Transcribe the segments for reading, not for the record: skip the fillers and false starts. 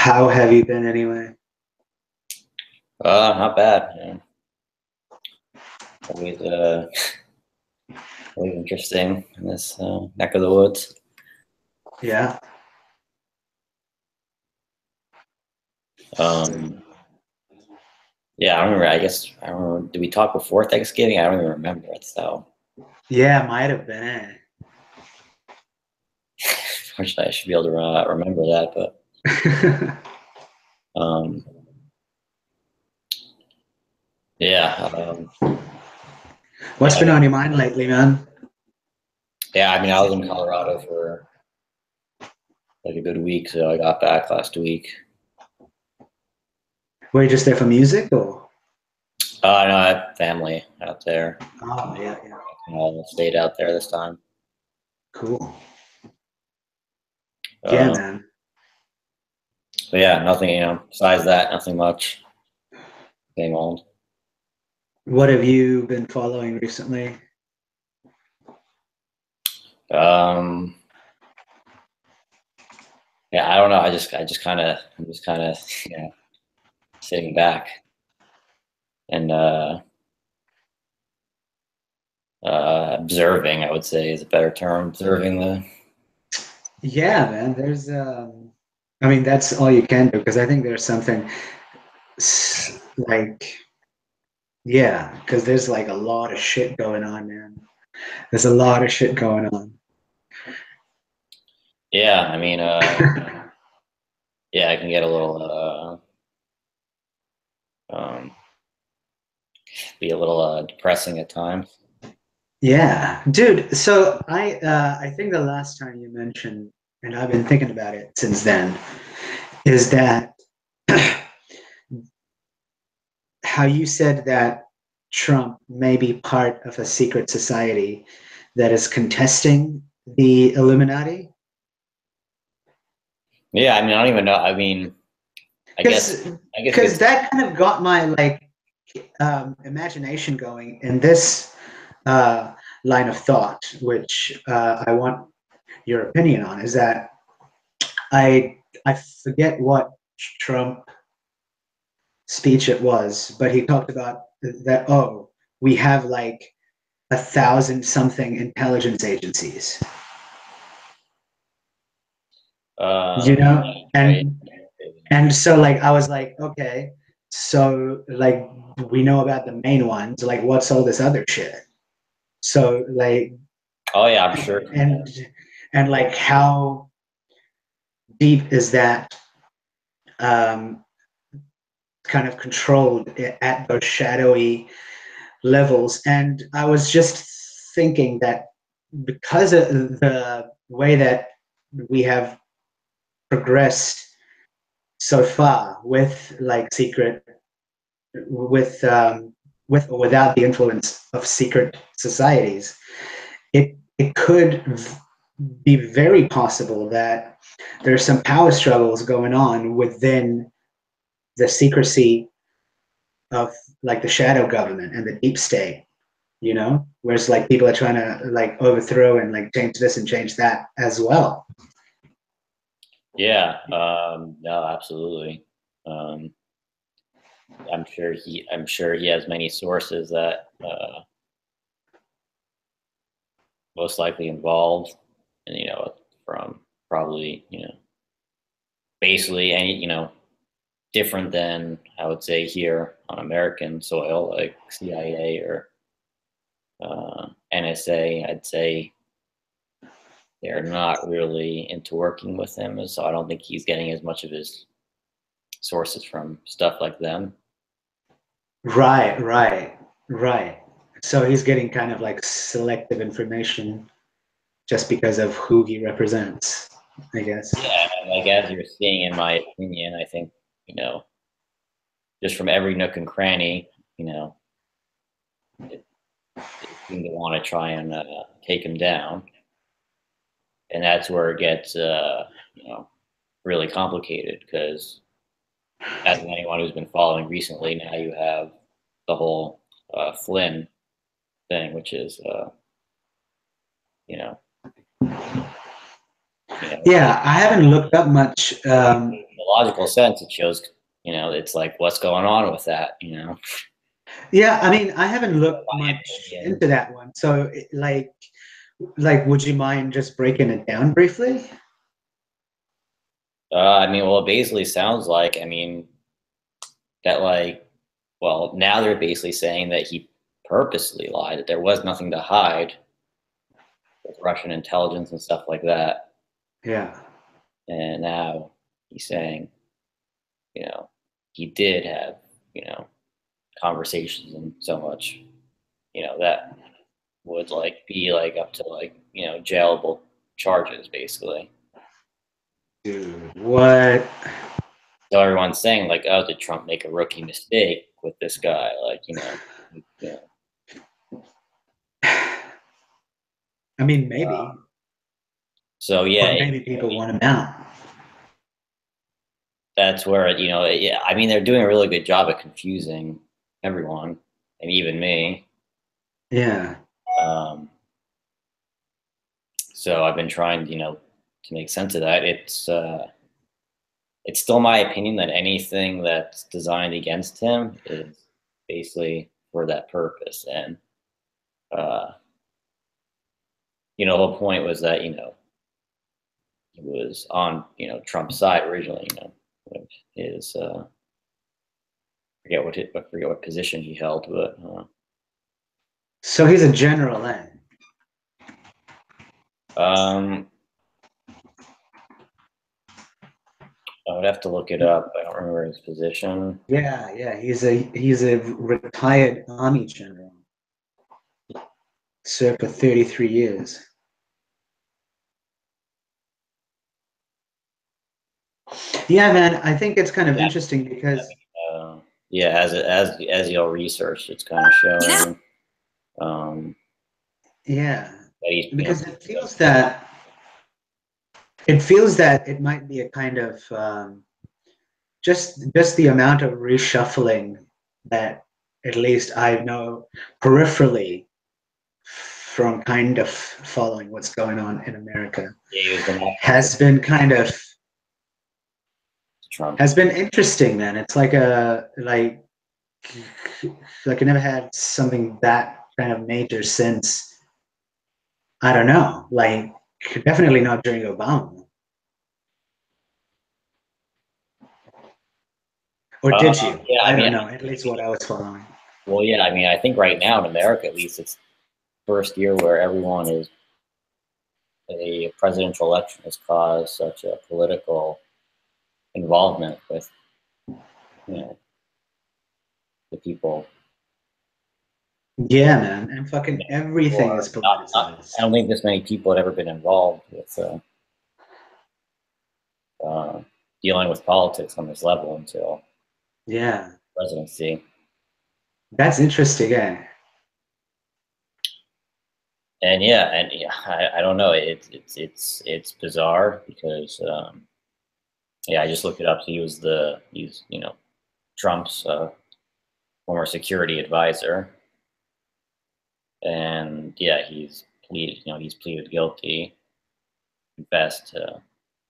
How have you been anyway? Not bad. Always, always interesting in this neck of the woods. Yeah. Yeah, I remember. I don't remember. Did we talk before Thanksgiving? I don't even remember it. So, Yeah, might have been. fortunately, I should be able to remember that. But um, yeah, What's been yeah, on your mind lately, man? yeah. I mean, I was in Colorado for like a good week, so I got back last week. Were you just there for music or? No, I have family out there. Oh, yeah, yeah. I stayed out there this time. Cool. Yeah, Um, man. but yeah, nothing. Besides that, nothing much. Same old. What have you been following recently? Um, yeah, I don't know. I'm just kind of, sitting back and observing. I would say is a better term. Observing the. Yeah, man. I mean, that's all you can do because I think there's something like, yeah, because there's like a lot of shit going on, man. There's a lot of shit going on. Yeah, I mean, yeah, it can get a little, be a little depressing at times. Yeah, dude. So I think the last time you mentioned, and I've been thinking about it since then, is that how you said that Trump may be part of a secret society that is contesting the Illuminati? Yeah, I mean, I don't even know. I mean, Because I guess you could. because that kind of got my imagination going in this uh, line of thought, which I want your opinion on. Is that I forget what Trump speech it was, but he talked about that. Oh, we have like 1,000 something intelligence agencies, you Um, know, right. and so like I was like, okay, so like we know about the main ones. Like, what's all this other shit? So like, Oh yeah, I'm sure. and and like how deep is that um, kind of controlled at those shadowy levels. And I was just thinking that because of the way that we have progressed so far with like secret, with or without the influence of secret societies, it could be very possible that there's some power struggles going on within the secrecy of like the shadow government and the deep state, whereas like people are trying to like overthrow and like change this and change that as well. Yeah. No, absolutely. Um, I'm sure he has many sources that most likely involved, and from probably basically any different than I would say here on American soil, like CIA or NSA. I'd say they're not really into working with him, so I don't think he's getting as much of his sources from stuff like them. Right. So he's getting kind of like selective information just because of who he represents, I guess. Yeah, like as you're seeing, in my opinion, I think you know just from every nook and cranny, it, they seem to want to try and take him down, and that's where it gets really complicated because as anyone who's been following recently, now you have the whole Flynn thing, which is you know, Yeah, I haven't looked up much a logical sense, it shows, it's like, what's going on with that, Yeah, I mean, I haven't looked My much opinion. into that one. So, would you mind just breaking it down briefly? I mean, well, it basically sounds like, that like, well, now they're basically saying that he purposely lied, that there was nothing to hide with Russian intelligence and stuff like that. Yeah. And now he's saying, he did have, conversations and so much, that would like be like up to like, jailable charges basically. Dude, what? So everyone's saying like, oh, did Trump make a rookie mistake with this guy? Like, yeah. I mean, maybe, So yeah, or maybe people want him out. that's where yeah. I mean, they're doing a really good job of confusing everyone, and even me. Yeah. Um, so I've been trying, to make sense of that. It's still my opinion that anything that's designed against him is basically for that purpose, and uh, the whole point was that he was on Trump's side originally. With his I forget what position he held, but So he's a general then. um, I would have to look it up. I don't remember his position. Yeah, yeah. He's a retired army general. Served for 33 years. Yeah, man. I think it's kind of Yeah, interesting because yeah. As you'll research, it's kind of showing um, yeah, that he's because it feels that it might be a kind of just the amount of reshuffling that at least I know peripherally from kind of following what's going on in America yeah, he was the national has been kind of Trump. has been interesting, man. It's like I never had something that kind of major since I don't know, like definitely not during Obama. Or did you? Yeah, I don't know. At least what I was following. well, yeah. I mean, I think right now in America, at least, it's first year where everyone is a presidential election has caused such a political involvement with you know the people. Yeah, man. And fucking everything Or is I politicized. don't think this many people had ever been involved with uh, dealing with politics on this level until Yeah. presidency. That's interesting, eh? And yeah, I don't know. It's bizarre because yeah, I just looked it up. So he's Trump's former security advisor, and yeah, he's pleaded guilty, confessed to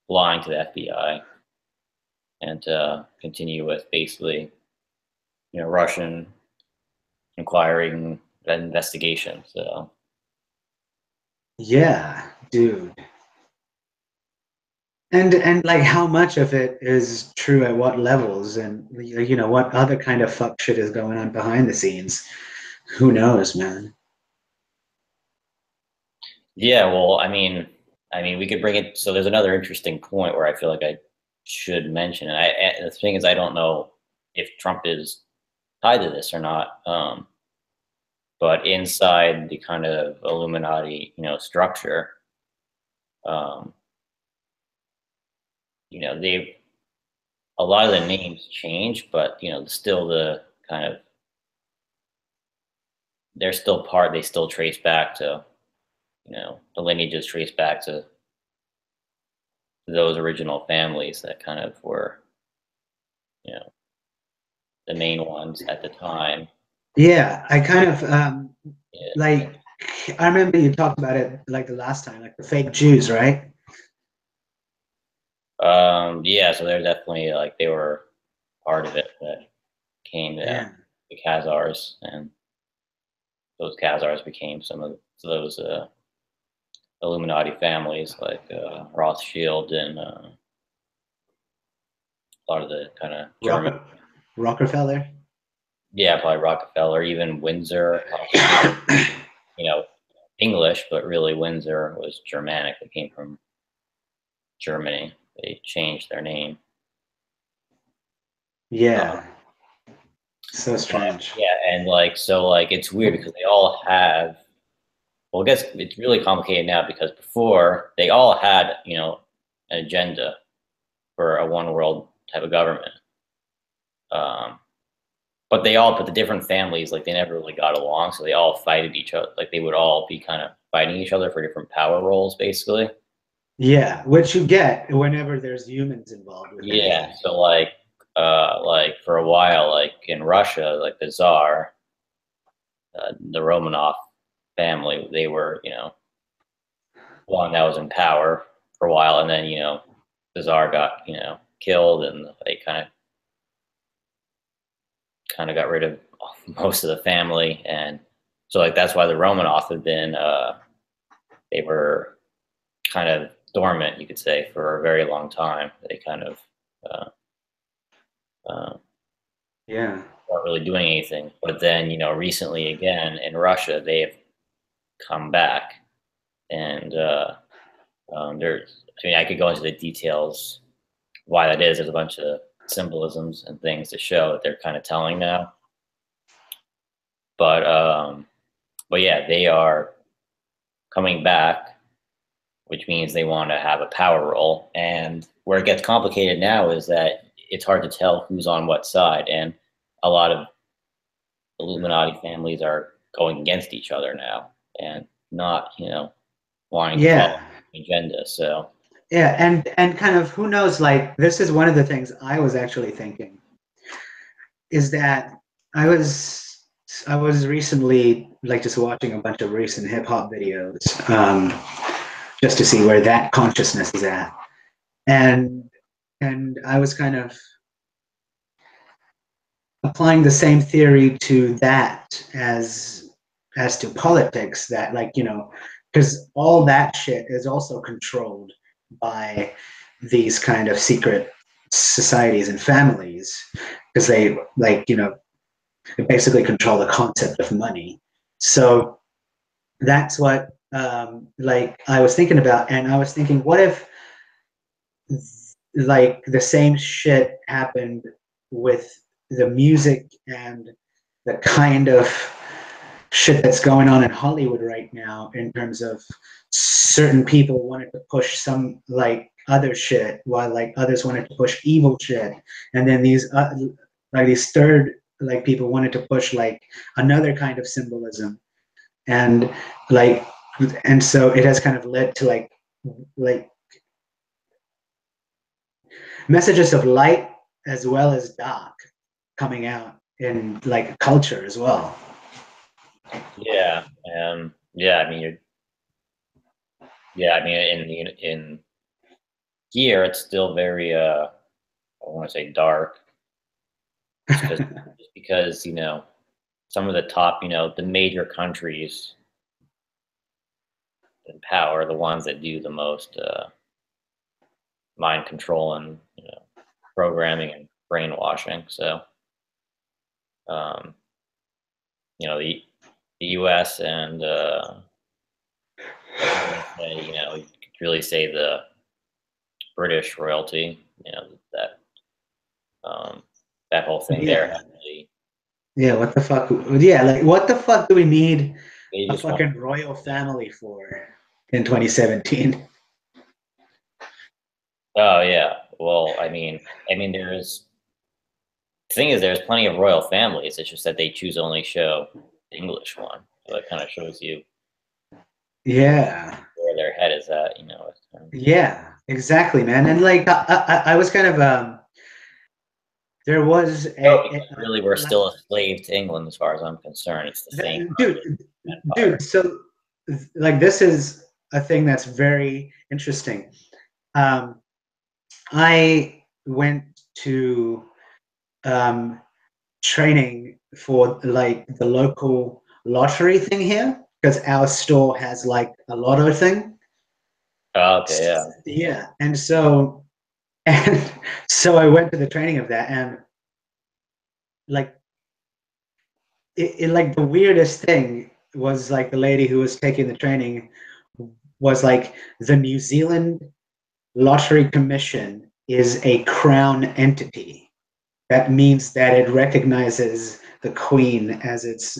lying to the FBI, and continue with basically Russian inquiring investigation. So Yeah, dude. And like how much of it is true at what levels and what other kind of fuck shit is going on behind the scenes? Who knows, man? yeah, well, I mean, we could bring it. So there's another interesting point where I feel like I should mention, and the thing is, I don't know if Trump is tied to this or not. But inside the kind of Illuminati, structure, um, they a lot of the names change, but still the kind of they're still part. They still trace back to the lineages trace back to those original families that kind of were you know the main ones at the time. Yeah, I kind of Yeah, like I remember you talked about it like the last time, like the fake Jews, right? Yeah, so they're definitely like they were part of it that came Yeah. the Khazars, and those Khazars became some of those Illuminati families like Rothschild and a lot of the kind of German, Rock- Rockefeller. yeah, probably Rockefeller, even Windsor, obviously, you know, English, but really Windsor was Germanic. It came from Germany. They changed their name. Yeah. So But strange. yeah, and like so, like it's weird because they all have. Well, I guess it's really complicated now because before they all had, an agenda for a one world type of government. Um, but the different families, like they never really got along, so they all fighted each other. Like they would all be kind of fighting each other for different power roles, basically. Yeah, which you get whenever there's humans involved with Yeah. anything. So like for a while, like in Russia, like the Tsar, the Romanov family, they were, one that was in power for a while, and then the Tsar got killed, and they kind of got rid of most of the family, and so like that's why the Romanov have been they were kind of dormant, you could say, for a very long time. They kind of uh, uh, Yeah. weren't really doing anything. But then, recently again in Russia, they have come back, and there's. I mean, I could go into the details why that is. There's a bunch of symbolisms and things to show that they're kind of telling now. But but yeah, they are coming back, which means they want to have a power role. And where it gets complicated now is that it's hard to tell who's on what side, and a lot of Illuminati families are going against each other now and not, wanting to follow Yeah. the agenda. So Yeah, and kind of who knows, like this is one of the things I was actually thinking is that I was I was recently like just watching a bunch of recent hip hop videos just to see where that consciousness is at. And and I was kind of applying the same theory to that as to politics, that like because all that shit is also controlled by these kind of secret societies and families, because they like they basically control the concept of money. So that's what like I was thinking about, and I was thinking, what if like the same shit happened with the music and the kind of shit that's going on in Hollywood right now, in terms of certain people wanted to push some like other shit while like others wanted to push evil shit, and then these third like people wanted to push like another kind of symbolism, and like and so it has kind of led to like messages of light as well as dark coming out in like culture as well. yeah, yeah. I mean, yeah. I mean, in here, it's still very I want to say dark, just because some of the top, the major countries in power, the ones that do the most mind control and programming and brainwashing. So um, the U.S. and I want to say you could really say the British royalty, that um, that whole thing there. Yeah. Really, Yeah, what the fuck? Yeah, like what the fuck do we need they a just want. fucking royal family for in 2017? Oh yeah. Well, I mean, the thing is, there's plenty of royal families. It's just that they choose only show the English one. So that kind of shows you Yeah. where their head is at. Yeah, exactly, man. And like I was kind of there was No, because really, we're still a slave to England, as far as I'm concerned. It's the same dude, empire. dude, so like this is a thing that's very interesting. Um I went to um, training for like the local lottery thing here because our store has like a lotto thing. Oh, okay, yeah. Yeah, and so and so I went to the training of that, and like like the weirdest thing was like the lady who was taking the training was like the New Zealand Lottery Commission is a crown entity. That means that it recognizes the Queen as its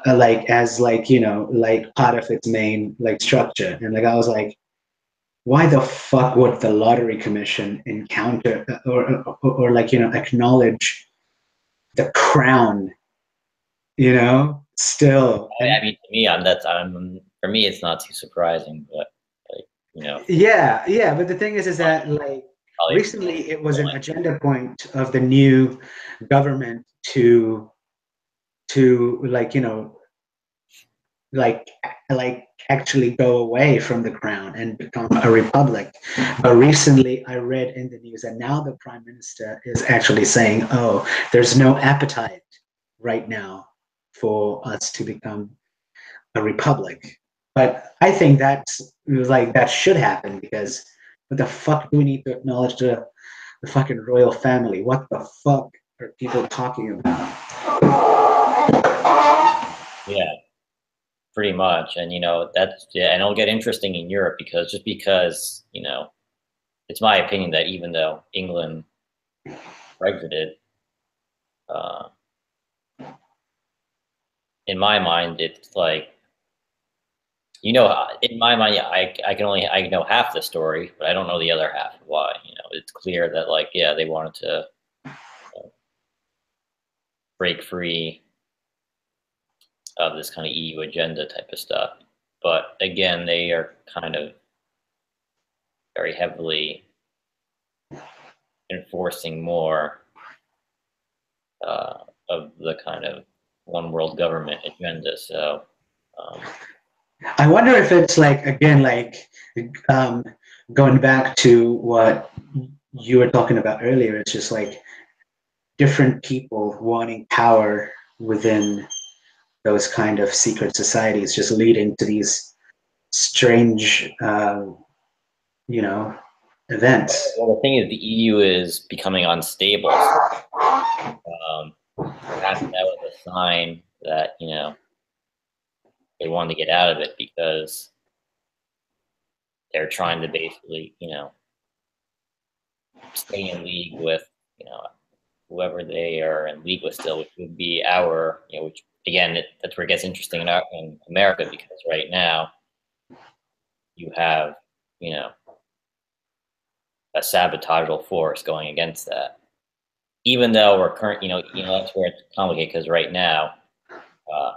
like as like like part of its main like structure. And like I was like, why the fuck would the Lottery Commission encounter or like acknowledge the crown? Still. I mean, to me, I'm for me, it's not too surprising, but like, you know, Yeah, but the thing is that like probably recently it was an agenda point of the new government to like like like actually go away from the crown and become a republic. But recently I read in the news that now the prime minister is actually saying, oh, there's no appetite right now for us to become a republic. But I think that's like that should happen because what the fuck do we need to acknowledge the fucking royal family? What the fuck are people talking about? yeah, pretty much. And that's yeah, and it'll get interesting in Europe because it's my opinion that even though England Brexited, uh, in my mind, it's like in my mind, yeah, I know half the story, but I don't know the other half. Why? It's clear that like yeah, they wanted to break free of this kind of EU agenda type of stuff. But again, they are kind of very heavily enforcing more of the kind of one world government agenda. So, um, I wonder if it's like again like um, going back to what you were talking about earlier. It's just like different people wanting power within those kind of secret societies, just leading to these strange, you know, events. well, the thing is, the EU is becoming unstable. Um, that was a sign that they wanted to get out of it because they're trying to basically stay in league with you know whoever they are in league with still, which would be which again, that's where it gets interesting in America because right now you have, you know, a sabotageal force going against that. Even though we're current, that's where it's complicated because right now, uh,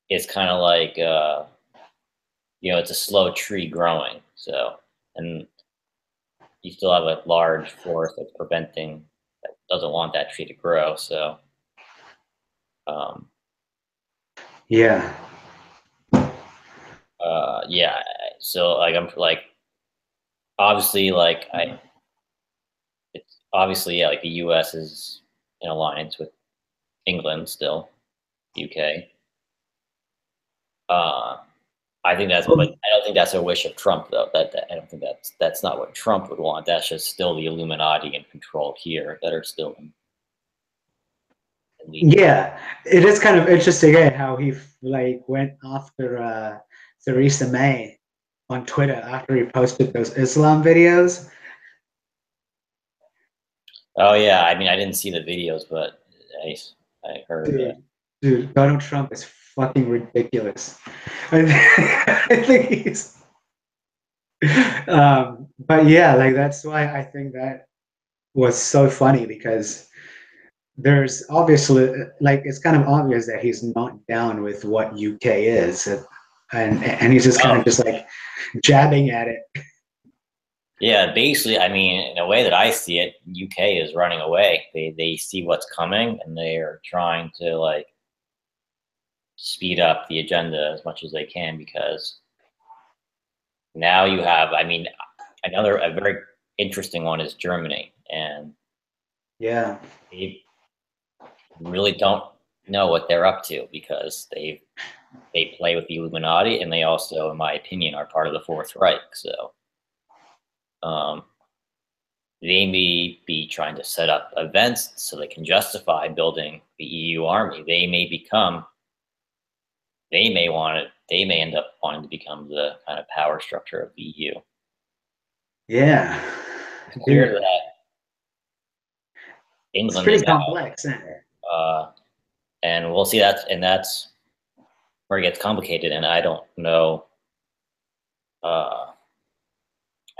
it's kind of like, it's a slow tree growing. So, and you still have a large force that's that doesn't want that tree to grow. So, um, Yeah. yeah. So, like, I'm like, obviously, like, it's obviously, yeah, like the U.S. is in alliance with England still, UK. Uh, I think but I don't think that's a wish of Trump, though. I don't think that's not what Trump would want. That's just still the Illuminati in control here that are still in lead. Yeah, it is kind of interesting how he like went after Theresa May on Twitter after he posted those Islam videos. Oh yeah, I mean I didn't see the videos, but I I heard. Dude, Donald Trump is fucking ridiculous. I think he's. But yeah, like that's why I think that was so funny because there's obviously like it's kind of obvious that he's not down with what UK is, and he's just kind Oh of just like jabbing at it. yeah, basically, I mean, in a way that I see it, UK is running away. They see what's coming and they are trying to like speed up the agenda as much as they can because now you have. I mean, another a very interesting one is Germany, and Yeah. they really don't know what they're up to because they play with the Illuminati, and they also, in my opinion, are part of the Fourth Reich. So um, they may be trying to set up events so they can justify building the EU army. They may end up wanting to become the kind of power structure of the EU. Yeah. It's clear Dude, that it's England pretty is out, complex, isn't it? and we'll see that's where it gets complicated. And uh, I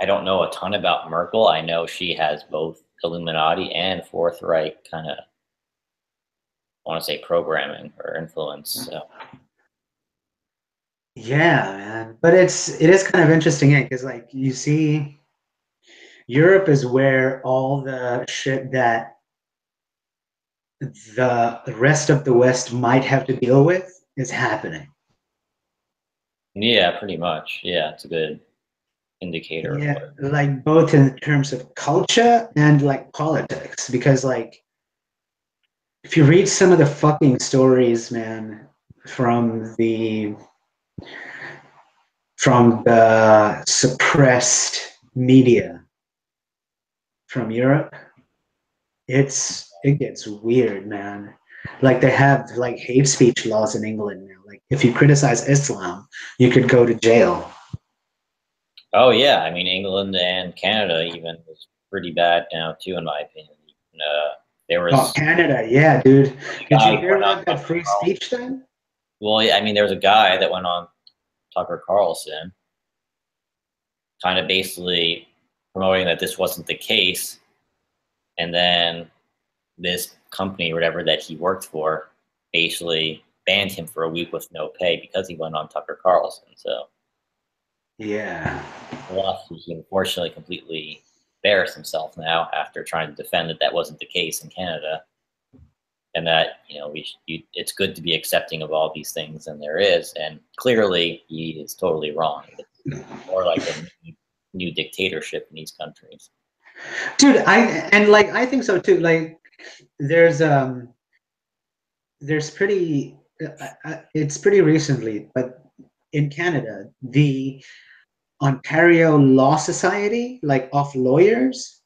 don't know a ton about Merkel. I know she has both Illuminati and Fourth Reich kind of, I want to say, programming or influence. So. Yeah, man. But it is kind of interesting, because like you see, Europe is where all the shit that the rest of the West might have to deal with is happening. Yeah, pretty much. Yeah, it's a good indicator of Yeah, what. like both in terms of culture and like politics, because like if you read some of the fucking stories, man, from the from the suppressed media from Europe, it gets weird, man. Like they have like hate speech laws in England now. Like if you criticize Islam, you could go to jail. Oh yeah, I mean England and Canada even is pretty bad now too, in my opinion. There Oh, was Canada, yeah, dude. a Did guy you who hear went on about that Tucker free Carlson. speech thing? Well, yeah, I mean there was a guy that went on Tucker Carlson, kind of basically promoting that this wasn't the case, and then this company or whatever that he worked for basically banned him for a week with no pay because he went on Tucker Carlson. So Yeah. he unfortunately completely embarrassed himself now after trying to defend that that wasn't the case in Canada, and that it's good to be accepting of all these things, and there is, and clearly he is totally wrong. It's more like a new dictatorship in these countries. Dude, I think so too. Like there's there's pretty it's pretty recently, but in Canada, the Ontario Law Society, like of lawyers,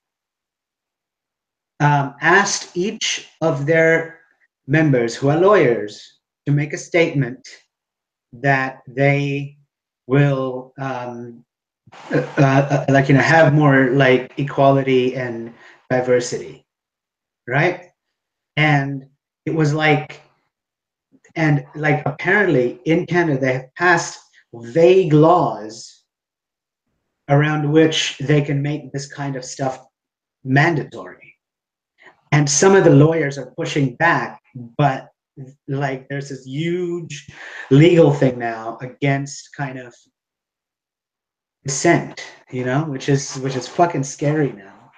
asked each of their members who are lawyers to make a statement that they will like have more like equality and diversity, right? And it was like, and like apparently in Canada they have passed vague laws around which they can make this kind of stuff mandatory. And some of the lawyers are pushing back, but like there's this huge legal thing now against kind of dissent, which is fucking scary now.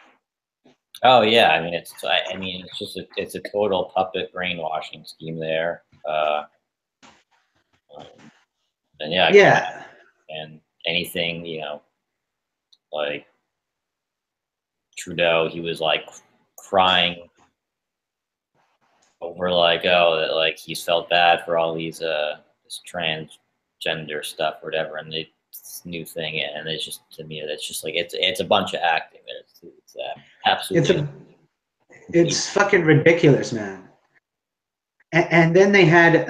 Oh yeah, I mean it's just it's a total puppet brainwashing scheme there. And yeah, I can't. Yeah. And anything like Trudeau, he was like crying over like, oh, that like he's felt bad for all these this transgender stuff or whatever, and this new thing, and it's just, to me, it's just like it's a bunch of acting. It's It's absolutely a complete it's fucking ridiculous, man. And then they had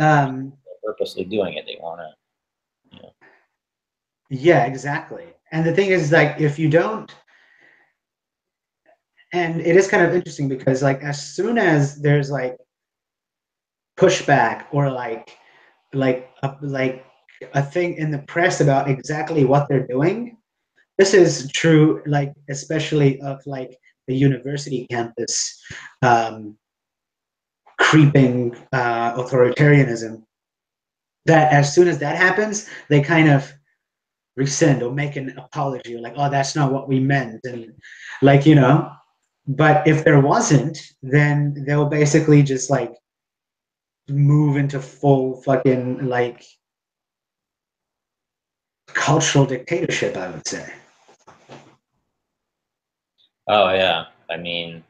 purposely doing it. They want to, yeah, exactly. And the thing is, like, if you don't, and it is kind of interesting because, like, as soon as there's like pushback or like a thing in the press about exactly what they're doing, this is true, like, especially of like the university campus um, creeping authoritarianism. That as soon as that happens, they kind of rescind or make an apology, or like, oh, that's not what we meant, and like but if there wasn't, then they'll basically just like move into full fucking like cultural dictatorship, I would say. Oh yeah. I mean,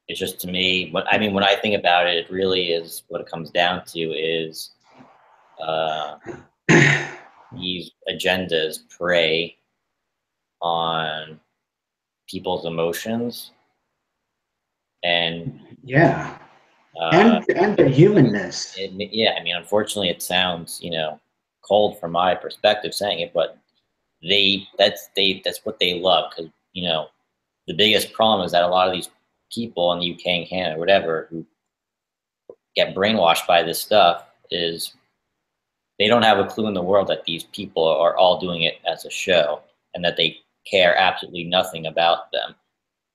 it's just to me. When I think about it, it really is what it comes down to is uh, these agendas prey on people's emotions and Yeah, uh, and the humanness. yeah. I mean, unfortunately, it sounds cold from my perspective saying it, but that's what they love because the biggest problem is that a lot of these people in the UK and Canada, whatever, who get brainwashed by this stuff is they don't have a clue in the world that these people are all doing it as a show and that they care absolutely nothing about them.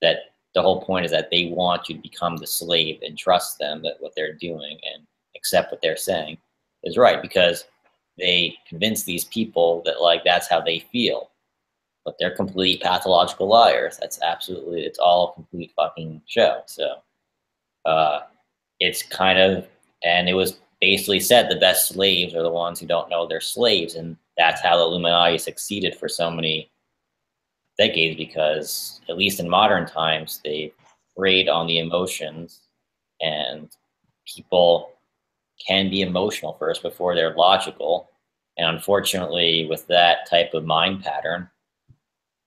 That the whole point is that they want you to become the slave and trust them that what they're doing and accept what they're saying is right because they convince these people that like that's how they feel, but they're complete pathological liars. That's absolutely it's all a complete fucking show. So uh, it's kind of, and it was basically said the best slaves are the ones who don't know they're slaves, and that's how the Illuminati succeeded for so many decades because at least in modern times they preyed on the emotions, and people can be emotional first before they're logical, and unfortunately with that type of mind pattern,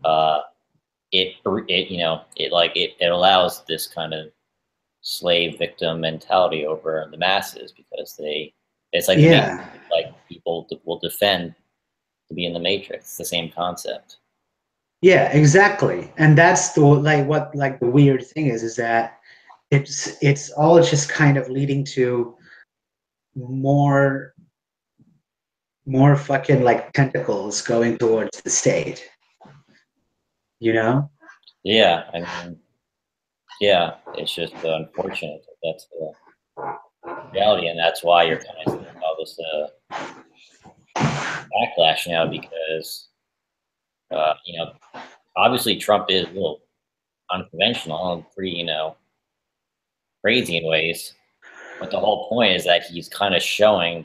uh, it allows this kind of slave victim mentality over the masses because it's like the Matrix. Yeah, Like people will defend to be in the Matrix. It's the same concept. yeah, exactly. And that's the like what like the weird thing is that it's all just kind of leading to more more fucking like tentacles going towards the state, you know? Yeah, I mean, yeah, it's just unfortunate that that's the reality, and that's why you're kind of seeing all this backlash now because uh, you know obviously Trump is a little unconventional and pretty crazy in ways. But the whole point is that he's kind of showing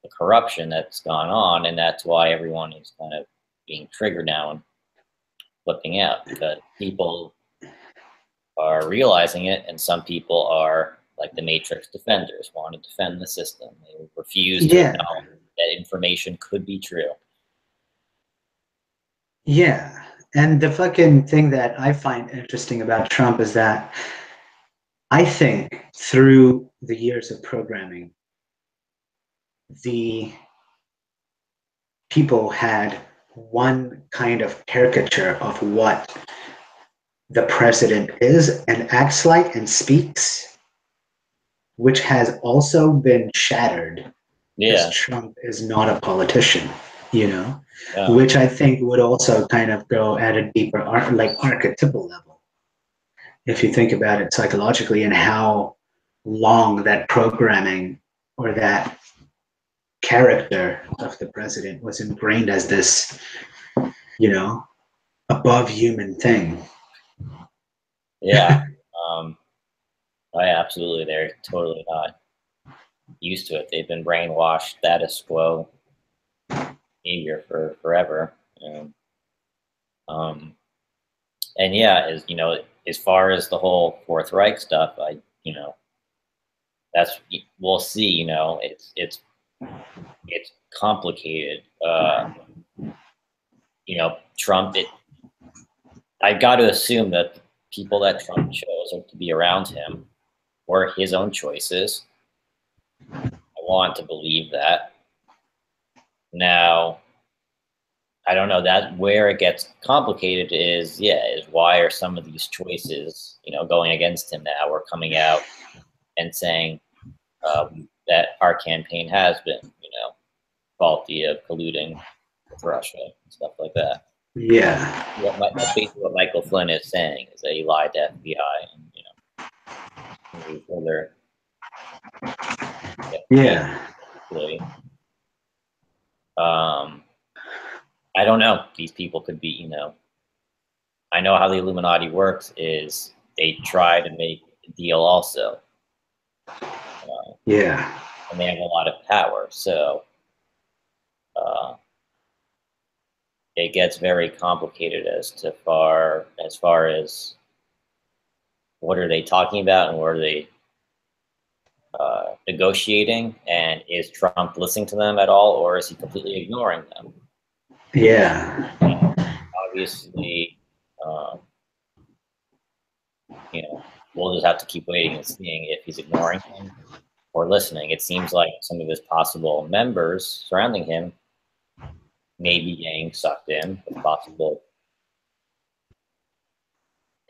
the corruption that's gone on, and that's why everyone is kind of being triggered now and flipping out because people are realizing it, and some people are like the Matrix defenders, want to defend the system. They refuse to Yeah, acknowledge that information could be true. yeah. And the fucking thing that I find interesting about Trump is that I think through the years of programming, the people had one kind of caricature of what the president is and acts like and speaks, which has also been shattered because Yeah, Trump is not a politician, you know, yeah, which I think would also kind of go at a deeper, like archetypal level, if you think about it psychologically and how long that programming or that character of the president was ingrained as this, you know, above human thing. yeah. Um, I absolutely, they're totally not used to it. They've been brainwashed status quo behavior for forever. Um, and yeah, as far as the whole Fourth Reich stuff, that's we'll see. It's complicated. Trump. I got to assume that the people that Trump chose to be around him were his own choices. I want to believe that. Now, I don't know that where it gets complicated is why are some of these choices, going against him now or coming out and saying that our campaign has been, faulty of colluding with Russia and stuff like that. Yeah. That's basically what Michael Flynn is saying is that he lied to FBI and further investigation. Yeah. Basically. Um, I don't know. These people could be, I know how the Illuminati works is they try to make a deal also, uh, Yeah. and they have a lot of power. So uh, it gets very complicated as far as what are they talking about and what are they negotiating, and is Trump listening to them at all, or is he completely ignoring them? Yeah. Obviously, um, we'll just have to keep waiting and seeing if he's ignoring him or listening. It seems like some of his possible members surrounding him may be getting sucked in with possible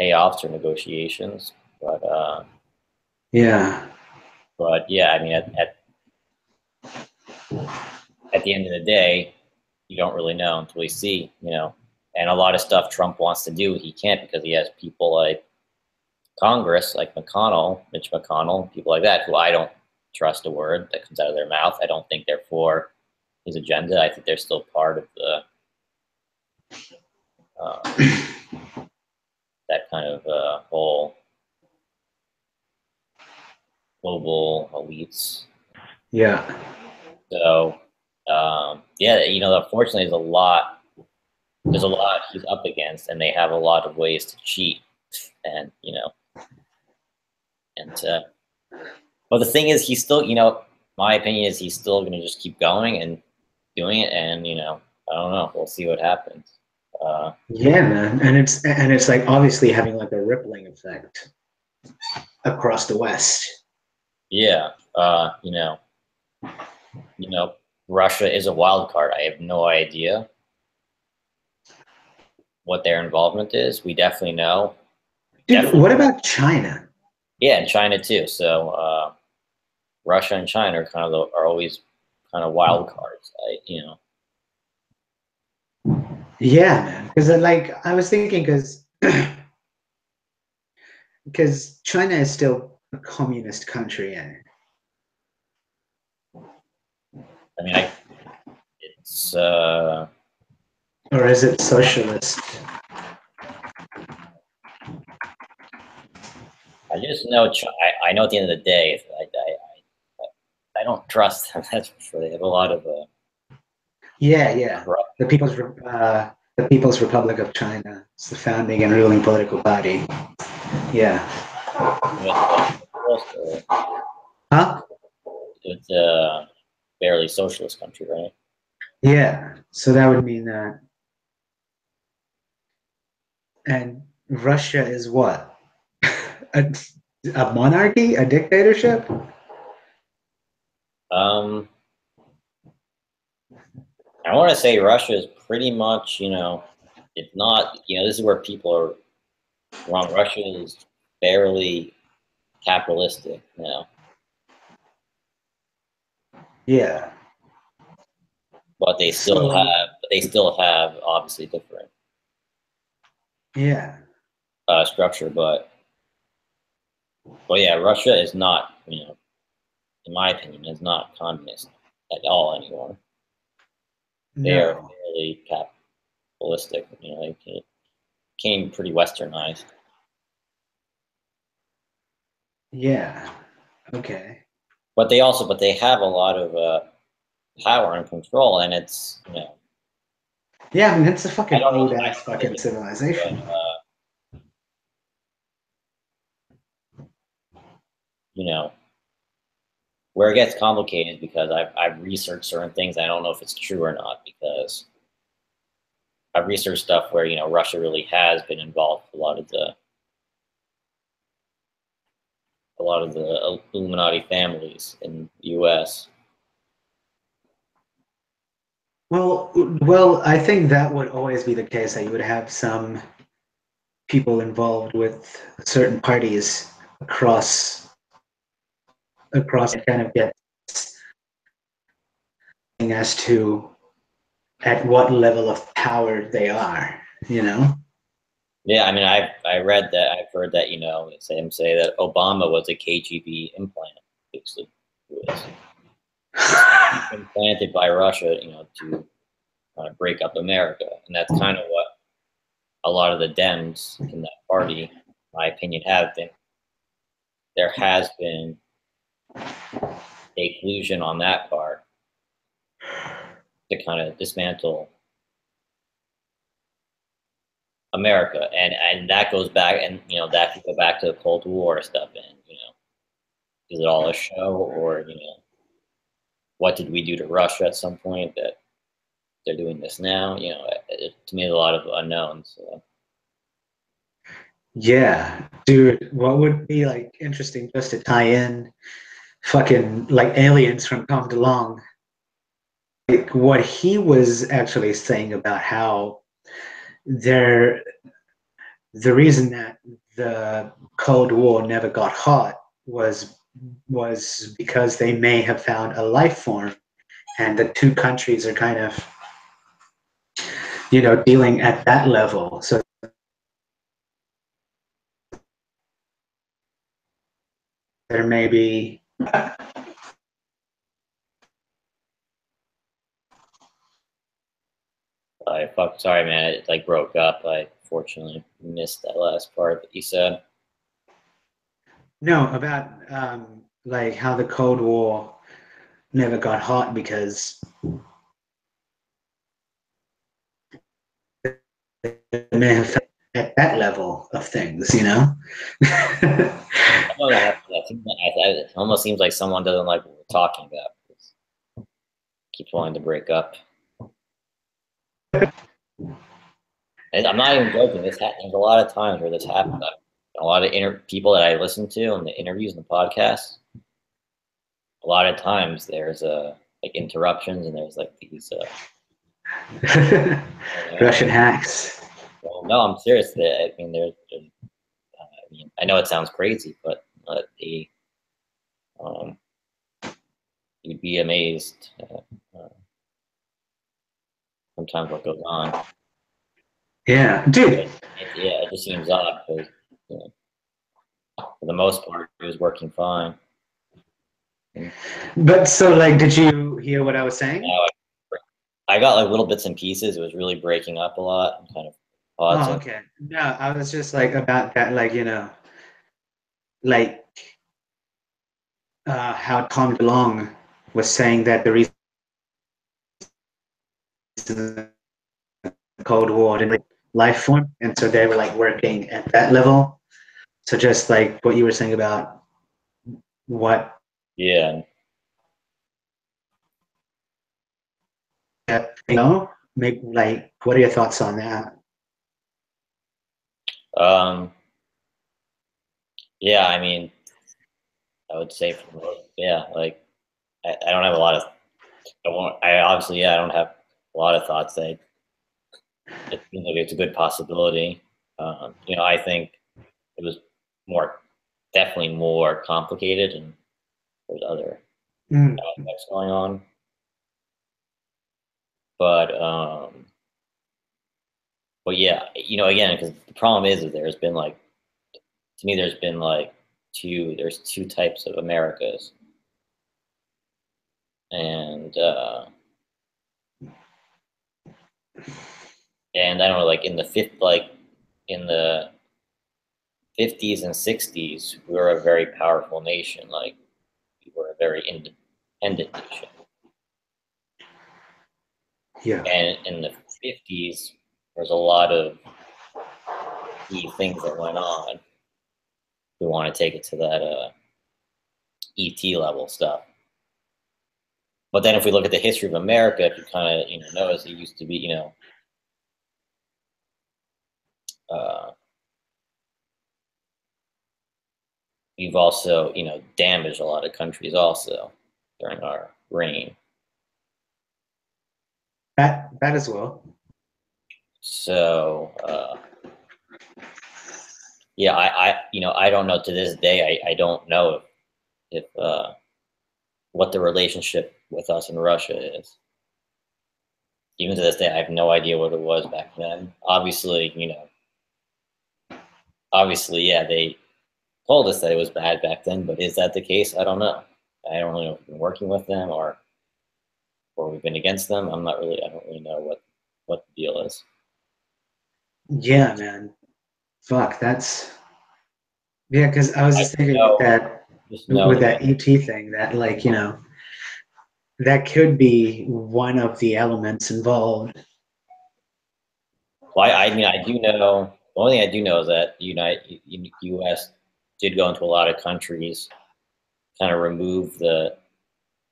payoffs or negotiations. Yeah. But yeah, I mean, at the end of the day, you don't really know until you see, and a lot of stuff Trump wants to do, he can't because he has people like Congress, like Mitch McConnell, people like that, who I don't trust a word that comes out of their mouth. I don't think they're for his agenda. I think they're still part of the uh, that kind of whole global elites. Yeah. So yeah, unfortunately, there's a lot he's up against, and they have a lot of ways to cheat, and and but the thing is, he's still, my opinion is he's still going to just keep going and doing it, and I don't know, we'll see what happens. Yeah, man. And it's like obviously having like a rippling effect across the West. Yeah, Russia is a wild card. I have no idea what their involvement is. We definitely know. Dude, what about China? Yeah, and China too. So Russia and China are always kind of wild cards. Yeah, man. Because like I was thinking, because China is still a communist country, and I mean, it's or is it socialist? I just know. I know at the end of the day, I don't trust them. That's for sure. They have a lot of Yeah. corrupt. The People's Republic of China. It's the founding and ruling political party. Yeah. Huh? It's a barely socialist country, right? Yeah. So that would mean that. And Russia is what? a, a monarchy? A dictatorship? Um, I want to say Russia is pretty much, it's not, this is where people are wrong. Russia is fairly capitalistic, Yeah. but So they still have obviously different yeah. structure. But yeah, Russia is not, in my opinion, is not communist at all anymore. They are No. fairly capitalistic. They became pretty westernized. Yeah. Okay. But they have a lot of power and control, and it's Yeah, I mean it's a I fucking don't know old I ass don't know fucking the difference, civilization. but you know where it gets complicated because I've researched certain things. I don't know if it's true or not because I've researched stuff where Russia really has been involved with a lot of the Illuminati families in the U.S. Well, I think that would always be the case that you would have some people involved with certain parties across kind of get as to at what level of power they are, you know? Yeah, I mean, I've heard that say that Obama was a KGB implant, basically, was implanted by Russia, to break up America, and that's kind of what a lot of the Dems in that party, in my opinion, have been. There has been a collusion on that part to kind of dismantle America, and that goes back, and that could go back to the Cold War stuff, and is it all a show, or what did we do to Russia at some point that they're doing this now? To me, there's a lot of unknowns. So. Yeah, dude, what would be like interesting just to tie in fucking like aliens from Tom DeLonge, like what he was actually saying about how there the reason that the Cold War never got hot was because they may have found a life form, and the two countries are kind of dealing at that level. So there may be. Sorry, man. It like broke up. I fortunately missed that last part that you said. No, about like how the Cold War never got hot because they may have at that level of things, Oh, it almost seems like someone doesn't like what we're talking about. It keeps wanting to break up. And I'm not even joking. There's a lot of times where this happens. A lot of people that I listen to in the interviews and the podcasts. A lot of times there's like interruptions, and there's like these Russian hacks. Well, no, I'm serious. I mean, I know it sounds crazy, but um, you'd be amazed sometimes what goes on. Yeah, dude. It just seems odd because for the most part it was working fine. But so, like, did you hear what I was saying? I got like little bits and pieces. It was really breaking up a lot and kind of Oh, okay. No, I was just like about that, like, like how Tom DeLonge was saying that the reason the Cold War didn't like life form, and so they were like working at that level. So just like what you were saying about what, Yeah. maybe like what are your thoughts on that? Yeah, I mean, I would say for most, yeah, like I don't have a lot of I obviously, yeah, I don't have a lot of thoughts. It seems like it's a good possibility. I think it was definitely more complicated, and there's other aspects going on. But yeah, again, because the problem is that there's been like, to me, there's been like there's two types of Americas, and I don't know, like in the 50s and 60s, we were a very powerful nation. Like we were a very independent nation. Yeah. And in the 50s, there's a lot of key things that went on. We want to take it to that ET level stuff. But then if we look at the history of America, if you kind of notice, it used to be uh, we've also damaged a lot of countries also during our reign. That as well. So yeah, I don't know, to this day. I don't know if what the relationship with us in Russia is. Even to this day, I have no idea what it was back then. Obviously, yeah, they told us that it was bad back then, but is that the case? I don't know. I don't really know if we've been working with them or we've been against them. I don't really know what the deal is. Yeah, man. Fuck, that's yeah. Because I was just thinking with that ET thing, that like that could be one of the elements involved. Well, I mean, I do know. The only thing I do know is that the U.S. did go into a lot of countries, kind of remove the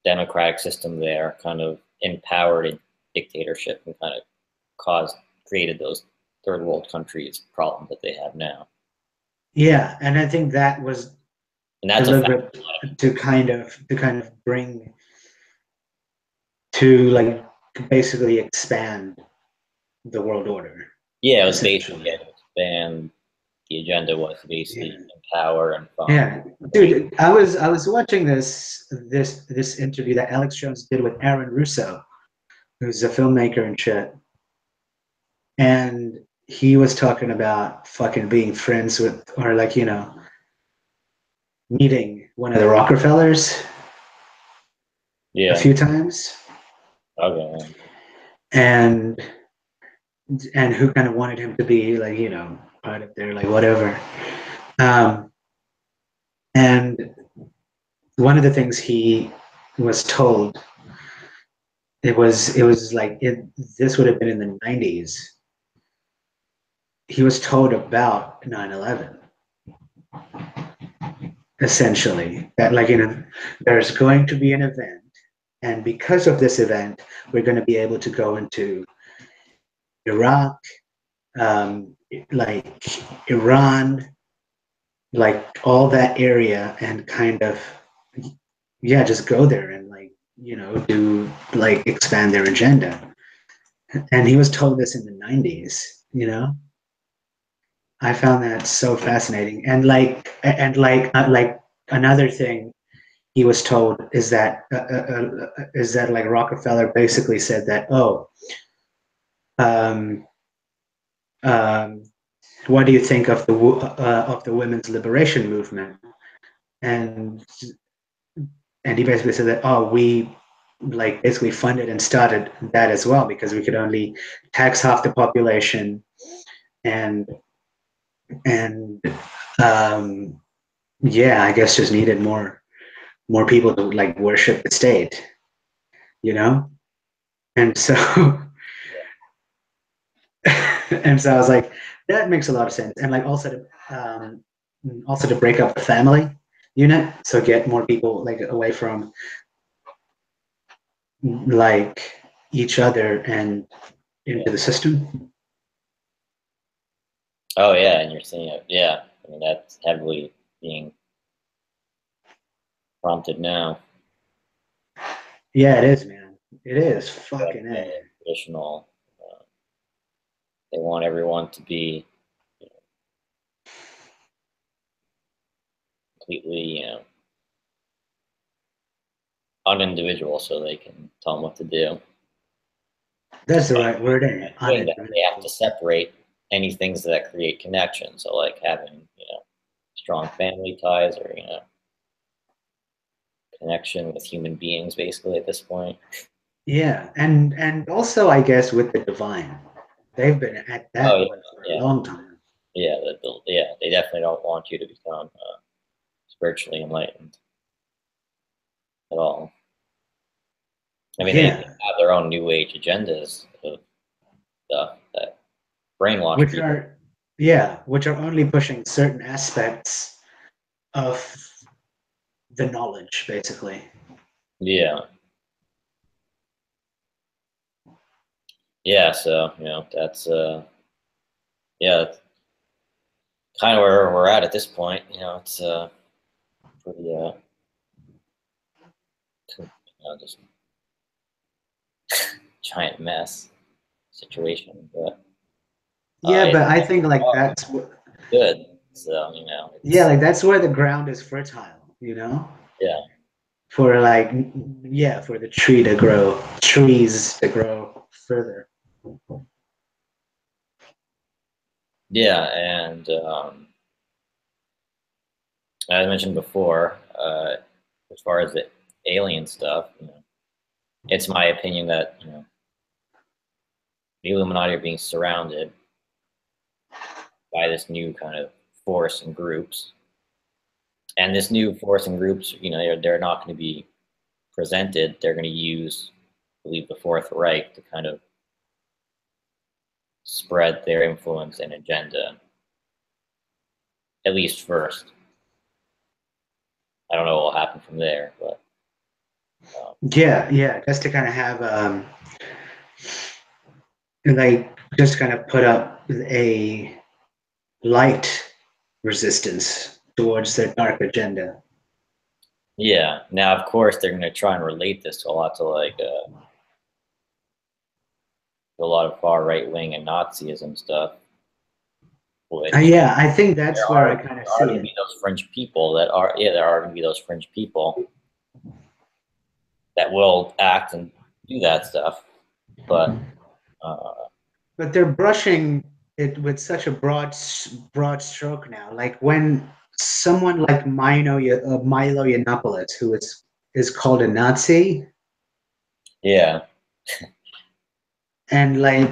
democratic system there, kind of empowered a dictatorship, and kind of created those third world countries problems that they have now. Yeah, and I think that was And that's a fact. deliberate to kind of bring to like basically expand the world order, Yeah, it was basically, essentially. yeah, to expand. The agenda was to basically Yeah. empower and fund. Yeah, dude, I was watching this interview that Alex Jones did with Aaron Russo, who's a filmmaker and shit, and he was talking about fucking being friends with, or like, meeting one of the Rockefellers a Yeah. few times, Okay. and who kind of wanted him to be like, part of their like whatever. Um, and one of the things he was told, it was like this would have been in the 90s. He was told about 9/11, essentially, that like, there's going to be an event, and because of this event we're going to be able to go into Iraq, like Iran, like all that area, and kind of, yeah, just go there and like, do like expand their agenda. And he was told this in the 90s. I found that so fascinating. And like another thing he was told is that like Rockefeller basically said that, oh, um, um, what do you think of the women's liberation movement? And he basically said that, oh, we like basically funded and started that as well because we could only tax half the population, and and um, yeah, I guess just needed more people to like worship the state, you know? And so and so I was like, that makes a lot of sense. And like also to break up the family unit, so get more people like away from like each other and Yeah. into the system. Oh yeah, and you're seeing it. Yeah, I mean that's heavily being prompted now. Yeah, it is, man. It is But fucking A. the traditional, uh, they want everyone to be completely, unindividual, so they can tell them what to do. That's the right word, ain't it? Doing that, they have to Unindividual. separate any things that create connection. So like having, strong family ties, or connection with human beings, basically at this point. Yeah, and also I guess with the divine, they've been at Oh that yeah, one for a yeah, long time. yeah. Yeah, they definitely don't want you to become spiritually enlightened at all. I mean, they Yeah, have their own new age agendas of stuff that brainwash which people. are which are only pushing certain aspects of the knowledge, basically. Yeah, yeah. So that's yeah, that's kind of where we're at this point. It's pretty just giant mess situation, but Yeah, but it's I think like that's good. So yeah, it's like that's where the ground is fertile. yeah, For like, yeah, for the trees to grow further. yeah, and as I mentioned before, as far as the alien stuff, it's my opinion that the Illuminati are being surrounded by this new kind of force and groups, and this new force and groups, they're not going to be presented. They're going to use, I believe, the Fourth Reich to kind of spread their influence and agenda, at least first. I don't know what will happen from there, but Yeah, just to kind of have like just kind of put up a light resistance towards their dark agenda. yeah. Now, of course, they're going to try and relate this to a lot to like a lot of far right wing and Nazism stuff. Which Yeah, I think that's where I kind of there are see going to it. be those fringe people that are there are going to be those fringe people that will act and do that stuff, but uh, But they're brushing it with such a broad stroke now. Like when someone like Milo Yiannopoulos, who is called a Nazi, yeah, and like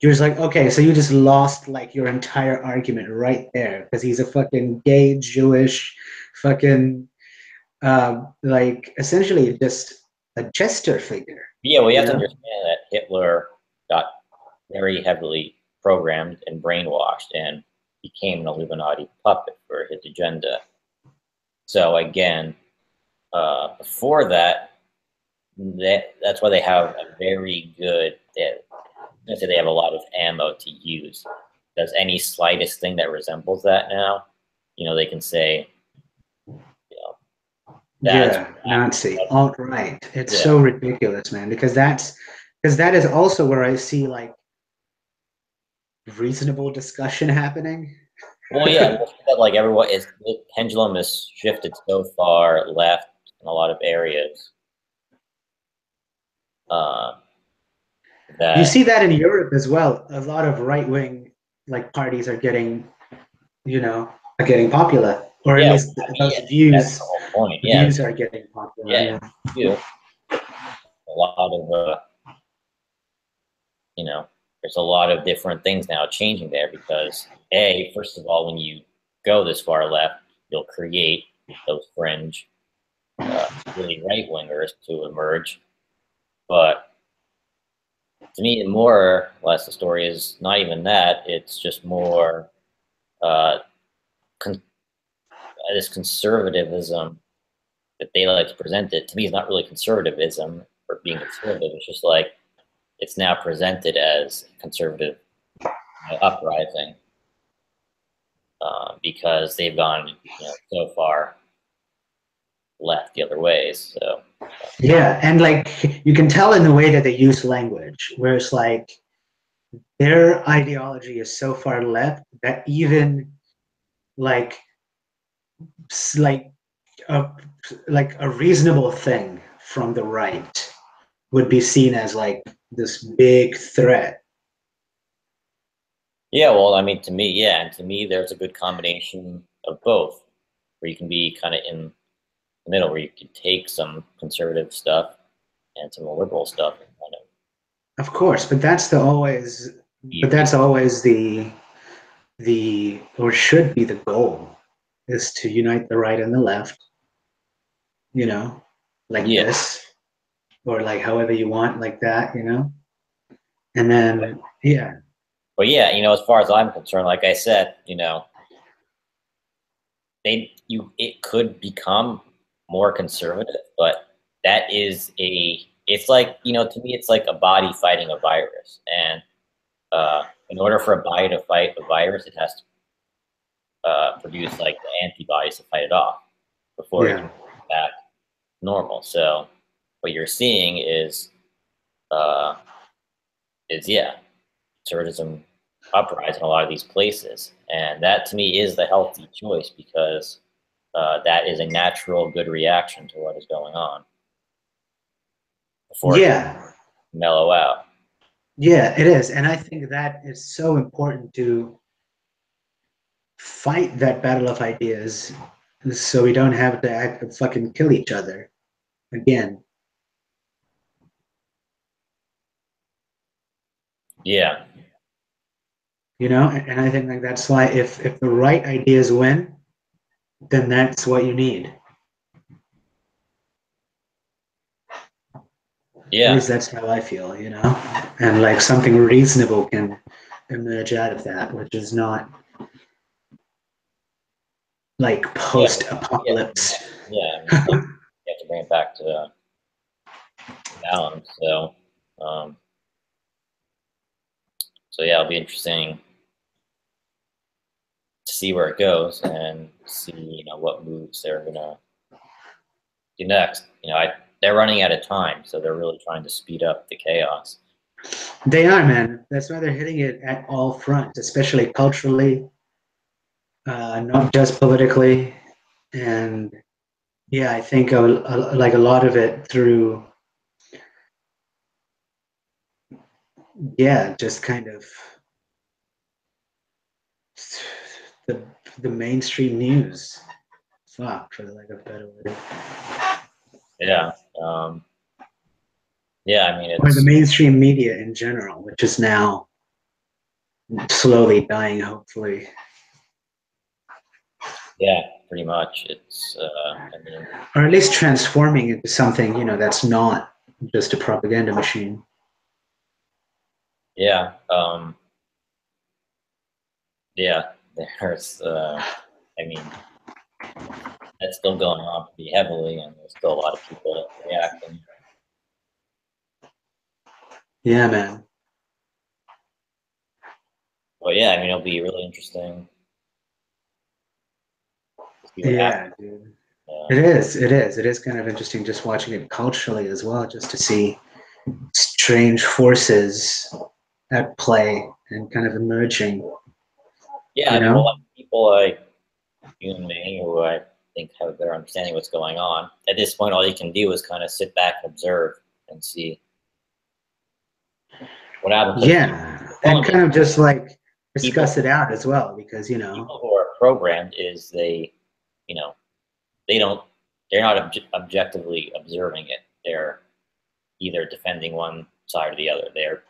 you're just like, okay, so you just lost like your entire argument right there because he's a fucking gay Jewish fucking like essentially just a jester figure, yeah. Well, you you have to know? understand that Hitler got very heavily programmed and brainwashed and became an Illuminati puppet for his agenda. So again, before that, that's why they have a very good. I'd say they have a lot of ammo to use. Does any slightest thing that resembles that now, they can say, you know, that's Yeah, Nazi, alt-right. It's yeah. so ridiculous, man, because that is also where I see like reasonable discussion happening. Well, yeah, that like everyone is the pendulum has shifted so far left in a lot of areas uh, You that see that in Europe as well. A lot of right-wing like parties are getting, are getting popular, or at yeah, least I mean, those yeah, that's the views whole point. Yeah, views are getting popular. yeah, Yeah. you do. A lot of you know, there's a lot of different things now changing there because first of all, when you go this far left, you'll create those fringe, really right wingers to emerge. But to me, more or less, the story is not even that. It's just more uh, con- this conservatism that they like to present it. To me, is not really conservatism or being conservative. It's just like it's now presented as conservative uprising because they've gone so far left the other ways. So Yeah, and like you can tell in the way that they use language, where it's like their ideology is so far left that even like like a a reasonable thing from the right would be seen as like this big threat. yeah, well, I mean, to me, yeah, and to me, there's a good combination of both, where you can be kind of in the middle, where you can take some conservative stuff and some liberal stuff, and kind of Of course, but be, that's always the or should be the goal is to unite the right and the left, you know, like yeah, this or like however you want, like that, and then yeah. but yeah, as far as I'm concerned, like I said, it could become more conservative, but that is it's like to me it's like a body fighting a virus, and in order for a body to fight a virus, it has to produce like the antibodies to fight it off before it can Yeah. get back normal. So what you're seeing uh, yeah, conservatism uprise in a lot of these places, and that to me is the healthy choice because that is a natural good reaction to what is going on before it can Yeah. mellow out. Yeah, it is. And I think that is so important to fight that battle of ideas so we don't have to fucking kill each other again. Yeah, And I think like that's why if the right ideas win, then that's what you need. At Yeah, least that's how I feel, you know? And like something reasonable can emerge out of that, which is not like yeah, yeah, post-apocalypse. yeah. I mean, you have to bring it back to balance. Um, so yeah, it'll be interesting to see where it goes and see, what moves they're gonna do next. They're running out of time, so they're really trying to speed up the chaos. They are, man. That's why they're hitting it at all fronts, especially culturally, not just politically. And yeah, I think like a lot of it through, yeah, just kind of the the mainstream news. Fuck, for the lack of a better word. Yeah, yeah. I mean, Or the it's mainstream media in general, which is now slowly dying, hopefully. yeah, pretty much. It's I mean, Or at least transforming into something, that's not just a propaganda machine. yeah, yeah. There's I mean, that's still going on pretty heavily, and there's still a lot of people reacting. Yeah, man. But yeah, I mean, it'll be really interesting to see what happens. Yeah, dude. Uh, It is. It is. It is kind of interesting just watching it culturally as well, just to see strange forces at play and kind of emerging, yeah, you I mean, well, know? like people like you and me, who I think have a better understanding of what's going on. At this point, all you can do is kind of sit back and observe and see what happens. But Yeah. the And problem is, kind of just like people discuss it out as well, because, people who are programmed is you know, they don't, they're not objectively observing it. They're either defending one side or the other. They're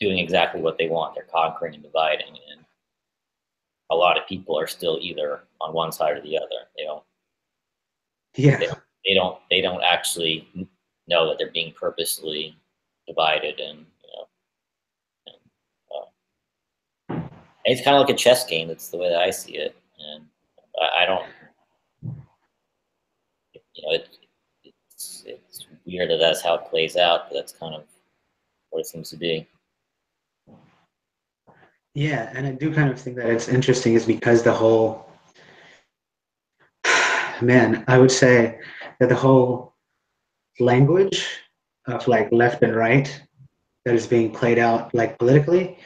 doing exactly what they want. They're conquering and dividing, and a lot of people are still either on one side or the other. yeah. They don't actually know that they're being purposely divided, and, it's kind of like a chess game. That's the way that I see it, and I don't, it, it's weird that that's how it plays out, but that's kind of what it seems to be. Yeah. And I do kind of think that it's interesting is because the whole, man, I would say that the whole language of like left and right that is being played out like politically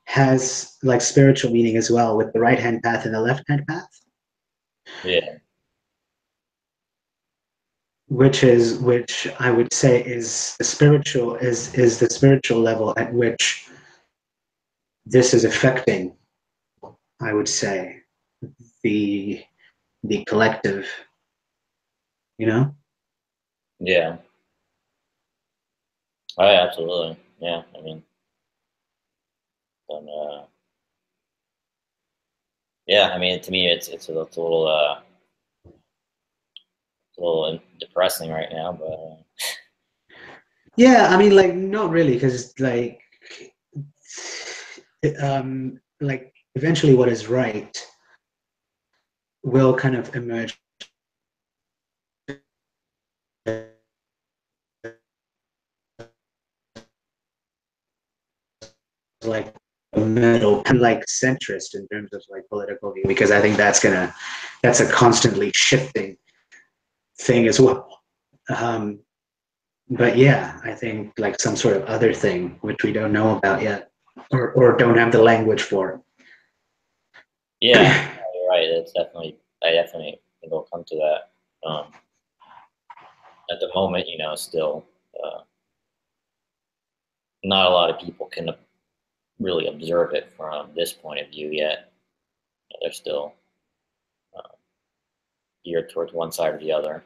has like spiritual meaning as well with the right hand path and the left hand path, Yeah, which I would say is the spiritual level at which this is affecting, I would say, the the collective, you know? yeah, oh, yeah, absolutely, yeah. I mean, and, yeah, I mean, to me, it's a little depressing right now, but Yeah, I mean like not really, because like eventually what is right will kind of emerge like a middle like centrist in terms of like political view, because I think that's a constantly shifting thing as well. Um, but yeah, I think like some sort of other thing which we don't know about yet, or don't have the language for. yeah, you're right. It's definitely, I definitely think it'll come to that. At the moment, still, uh, not a lot of people can really observe it from this point of view yet. They're still uh, geared towards one side or the other.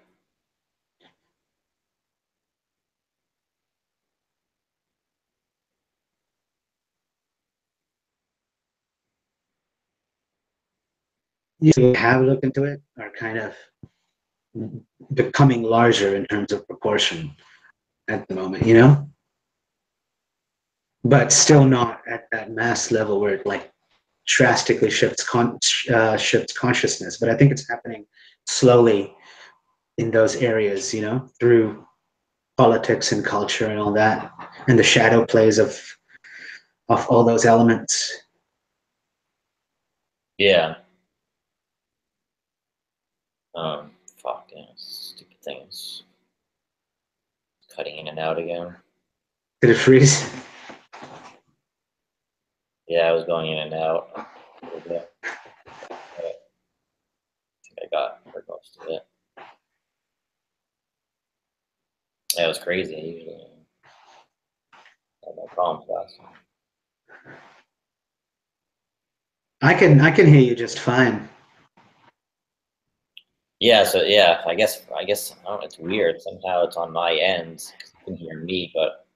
You have looked into it are kind of becoming larger in terms of proportion. at the moment, you know, but still not at that mass level where it like drastically shifts consciousness. But I think it's happening slowly in those areas, you know, through politics and culture and all that, and the shadow plays of all those elements. Yeah. Fuck, yeah, stupid things. Cutting in and out again. Did it freeze? Yeah, I was going in and out a little bit. I think I got for most of it. That was crazy. I usually have no problems with that. I can hear you just fine. Yeah, so yeah, I guess I don't know, it's weird. Somehow it's on my end 'cause you can hear me, but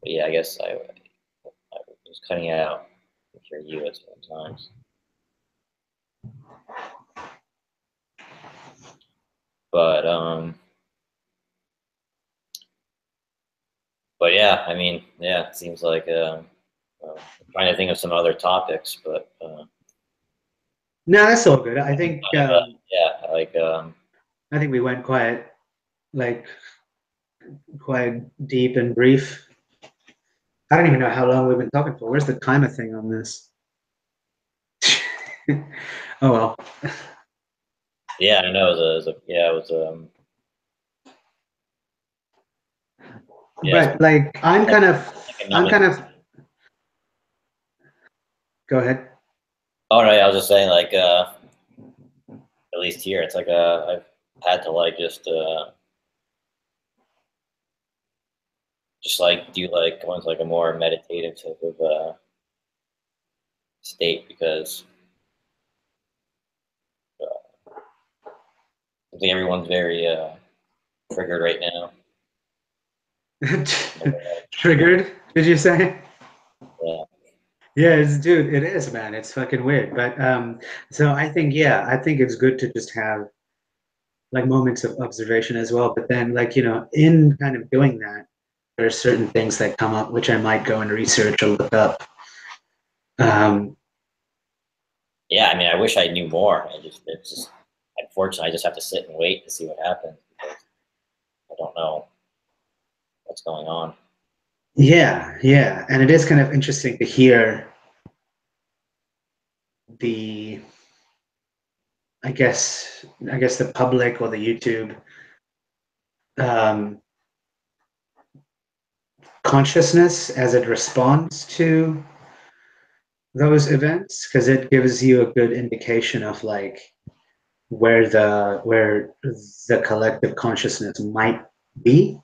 yeah, I guess I was cutting out. I can hear you at certain times. But but yeah, I mean, yeah, it seems like I'm trying to think of some other topics, but No, that's all good. I think kind of yeah, like I think we went like quite deep and brief. I don't even know how long we've been talking for. Where's the timer thing on this? Oh well. yeah, I know yeah, it was yeah, it's But like like a I'm numbing. kind of go ahead. Oh no, yeah, I was just saying like at least here, it's like I've had to like just like do like go into like a more meditative type of state because I think everyone's very triggered right now. Triggered, did you say? Yeah, Yeah, dude, it is, man. It's fucking weird. But so I think, yeah, I think it's good to just have like moments of observation as well. But then, like, you know, in kind of doing that, there are certain things that come up which I might go and research or look up. Um, yeah. I mean, I wish I knew more. It's just unfortunately, I just have to sit and wait to see what happens because I don't know what's going on. yeah, yeah. And it is kind of interesting to hear the, I guess the public or the YouTube um, consciousness as it responds to those events because it gives you a good indication of like where the collective consciousness might be.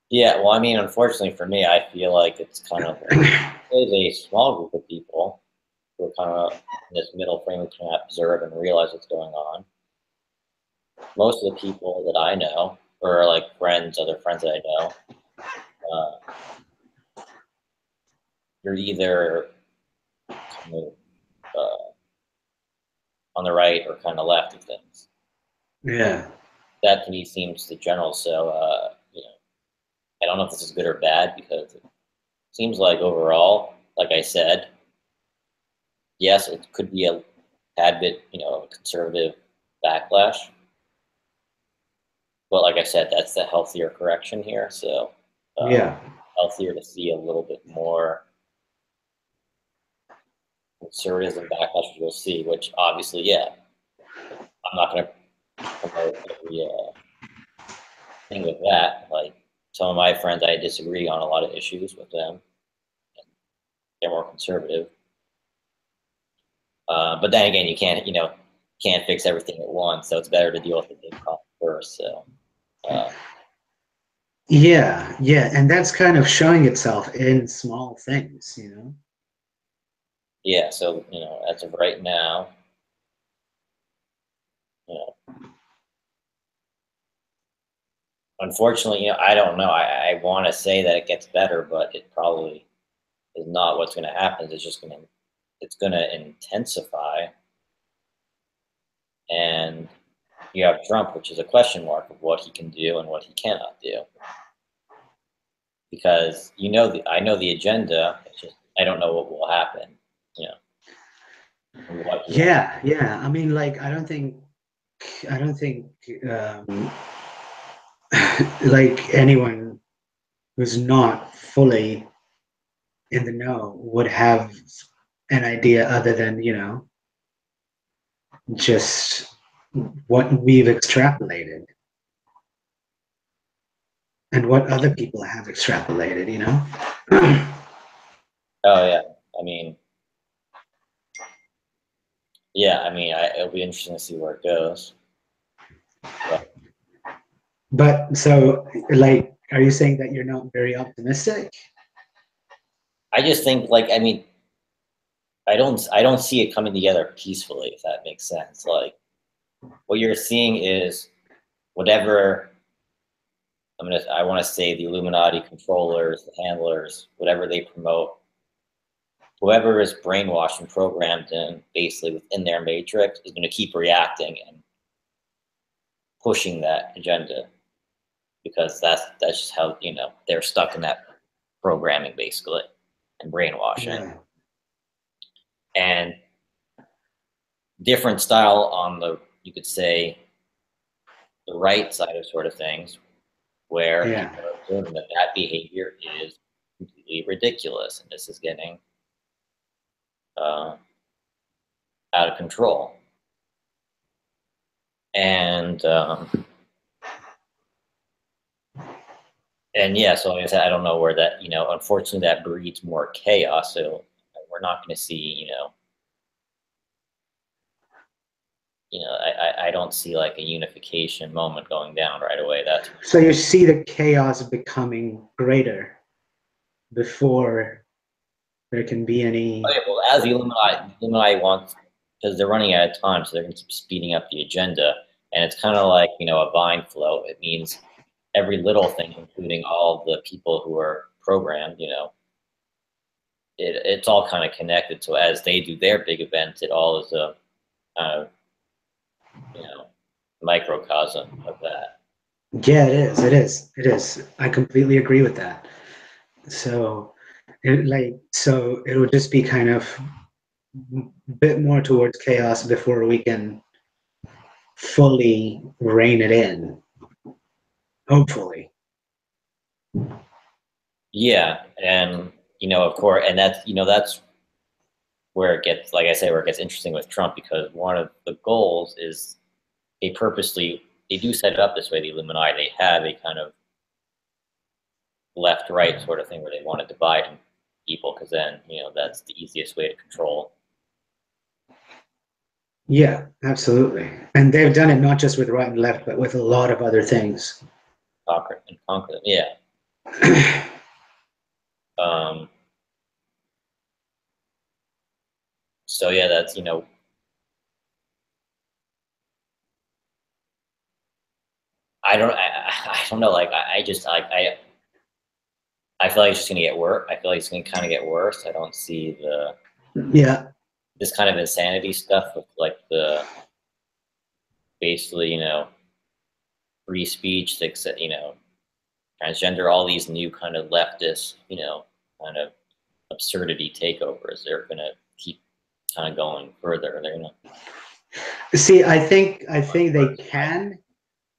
Yeah, well, I mean, unfortunately for me, I feel like it's kind of there's a small group of people who are kind of in this middle frame who can observe and realize what's going on. Most of the people that I know, or like friends, other friends that I know, uh, you're either kind of on the right or kind of left of things. Yeah. That to me seems the general. So, I don't know if this is good or bad because it seems like overall, like I said, yes, it could be a tad bit, a conservative backlash. But like I said, that's the healthier correction here. So, um, Yeah. healthier to see a little bit more conservatism backlash, which we'll see. Which obviously, yeah, I'm not going to promote every thing with that. Like some of my friends, I disagree on a lot of issues with them. They're more conservative. But then again, you can't fix everything at once. So it's better to deal with the big problem first. So uh, Yeah, yeah, and that's kind of showing itself in small things, you know. yeah. So as of right now, you know, unfortunately, I don't know. I want to say that it gets better, but it probably is not what's going to happen. It's going to intensify, and you have Trump, which is a question mark of what he can do and what he cannot do. Because I know the agenda. It's just I don't know what will happen. You know, and what he wants. Yeah, yeah. I mean, like, I don't think, um, like anyone who's not fully in the know would have an idea other than, just what we've extrapolated and what other people have extrapolated. Oh yeah, I mean, yeah, I mean, it'll be interesting to see where it goes. But But so, like, are you saying that you're not very optimistic? I just think, like, I mean, I don't see it coming together peacefully, if that makes sense. Like, what you're seeing is whatever I want to say the Illuminati controllers, the handlers, whatever they promote, whoever is brainwashed and programmed and basically within their matrix is going to keep reacting and pushing that agenda because that's just how they're stuck in that programming basically and brainwashing Yeah, and different style on the you could say the right side of sort of things where yeah, people are observing that that behavior is completely ridiculous and this is getting uh, out of control and and yeah, so like I said, I don't know where that, unfortunately that breeds more chaos. So we're not going to see, I don't see like a unification moment going down right away. That's so you see the chaos becoming greater before there can be any. okay. Well, as the Illuminati wants, because they're running out of time, so they're going to keep speeding up the agenda. And it's kind of like, a vine flow. It means every little thing, including all the people who are programmed, it's all kind of connected. So as they do their big events, it all is a kind of you know, microcosm of that. Yeah, it is. It is. It is. I completely agree with that. So, so it would just be kind of a bit more towards chaos before we can fully rein it in. Hopefully. Yeah, and of course, and that's where it gets, like I say, where it gets interesting with Trump because one of the goals is they do set it up this way. The Illuminati they have a kind of left right sort of thing where they want to divide people because then that's the easiest way to control Yeah, absolutely. And they've done it not just with right and left, but with a lot of other things. conquer them. Yeah. Um, so yeah, that's I don't know. Like I just like I feel like it's just gonna get worse. I feel like it's gonna kind of get worse. I don't see Yeah, this kind of insanity stuff with like the basically free speech, transgender, all these new kind of leftist kind of absurdity takeovers. They're gonna keep kind of going further. They're gonna see, I think they can.